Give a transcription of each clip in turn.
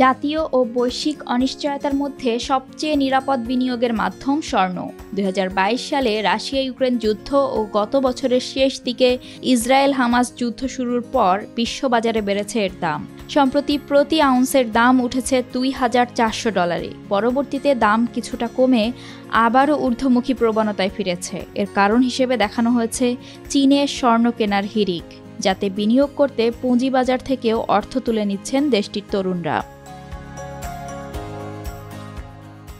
জাতীয় ও বৈশ্বিক অনিশ্চয়তার মধ্যে সবচেয়ে নিরাপদ বিনিয়োগের মাধ্যম স্বর্ণ। 2022 সালে রাশিয়া ইউক্রেন যুদ্ধ ও গত বছরের শেষ দিকে ইসরায়েল হামাস যুদ্ধ শুরুর পর বিশ্ববাজারে বেড়েছে এর দাম। সম্প্রতি প্রতি আউন্সের দাম উঠেছে $2,400। পরবর্তীতে দাম কিছুটা কমে আবারও ঊর্ধ্বমুখী প্রবণতায় ফিরেছে। এর কারণ হিসেবে দেখানো হয়েছে চীনের স্বর্ণ কেনার হিড়িক, যাতে বিনিয়োগ করতে পুঁজিবাজার থেকেও অর্থ তুলে নিচ্ছেন দেশটির তরুণরা।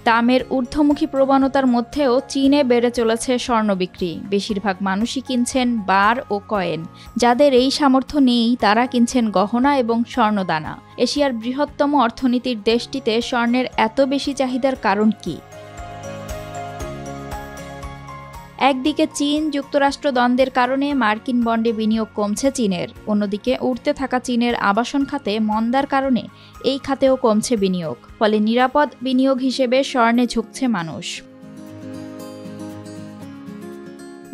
দামের ঊর্ধ্বমুখী প্রবণতার মধ্যেও চীনে বেড়ে চলেছে স্বর্ণ বিক্রি। বেশিরভাগ মানুষই কিনছেন বার ও কয়েন। যাদের এই সামর্থ্য নেই তারা কিনছেন গহনা এবং স্বর্ণদানা। এশিয়ার বৃহত্তম অর্থনীতির দেশটিতে স্বর্ণের এত বেশি চাহিদার কারণ কি? একদিকে চীন যুক্তরাষ্ট্র দ্বন্দ্বের কারণে মার্কিন বন্ডে বিনিয়োগ কমছে চীনের, অন্যদিকে উঠতে থাকা চীনের আবাসন খাতে মন্দার কারণে এই খাতেও কমছে বিনিয়োগ। ফলে নিরাপদ বিনিয়োগ হিসেবে স্বর্ণে ঝুঁকছে মানুষ।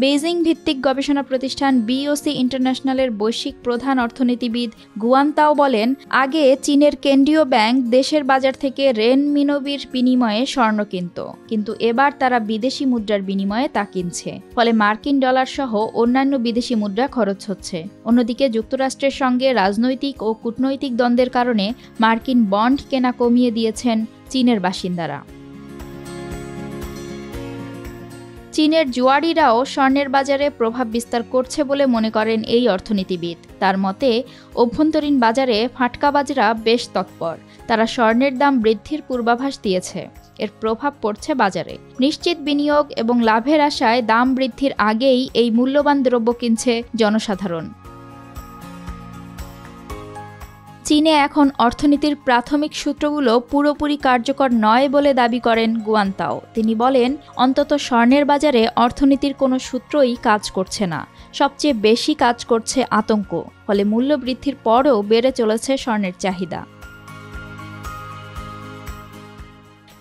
বেইজিং ভিত্তিক গবেষণা প্রতিষ্ঠান বিওসি ইন্টারন্যাশনালের বৈশ্বিক প্রধান অর্থনীতিবিদ গুয়ানতাও বলেন, আগে চীনের কেন্দ্রীয় ব্যাংক দেশের বাজার থেকে রেনমিনবির বিনিময়ে স্বর্ণ কিনত, কিন্তু এবার তারা বিদেশি মুদ্রার বিনিময়ে তা কিনছে। ফলে মার্কিন ডলার সহ অন্যান্য বিদেশি মুদ্রা খরচ হচ্ছে। অন্যদিকে যুক্তরাষ্ট্রের সঙ্গে রাজনৈতিক ও কূটনৈতিক দ্বন্দ্বের কারণে মার্কিন বন্ড কেনা কমিয়ে দিয়েছেন চীনের বাসিন্দারা। চীনের জুয়ারিরাও স্বর্ণের বাজারে প্রভাব বিস্তার করছে বলে মনে করেন এই অর্থনীতিবিদ। তার মতে, অভ্যন্তরীণ বাজারে ফাটকাবাজরা বেশ তৎপর। তারা স্বর্ণের দাম বৃদ্ধির পূর্বাভাস দিয়েছে। এর প্রভাব পড়ছে বাজারে। নিশ্চিত বিনিয়োগ এবং লাভের আশায় দাম বৃদ্ধির আগেই এই মূল্যবান দ্রব্য কিনছে জনসাধারণ। চীনে এখন অর্থনীতির প্রাথমিক সূত্রগুলো পুরোপুরি কার্যকর নয় বলে দাবি করেন গুয়ানতাও। তিনি বলেন, অন্তত স্বর্ণের বাজারে অর্থনীতির কোনো সূত্রই কাজ করছে না। সবচেয়ে বেশি কাজ করছে আতঙ্ক। ফলে মূল্য বৃদ্ধির পরও বেড়ে চলেছে স্বর্ণের চাহিদা।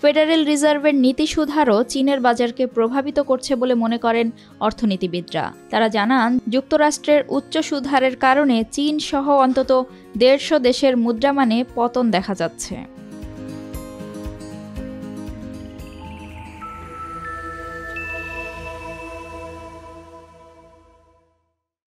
ফেডারেল রিজার্ভের নীতি সুধারও চীনের বাজারকে প্রভাবিত করছে বলে মনে করেন অর্থনীতিবিদরা। তারা জানান, যুক্তরাষ্ট্রের উচ্চ সুদহারের কারণে চীন সহ অন্তত 150 দেশের মুদ্রামানে পতন দেখা যাচ্ছে।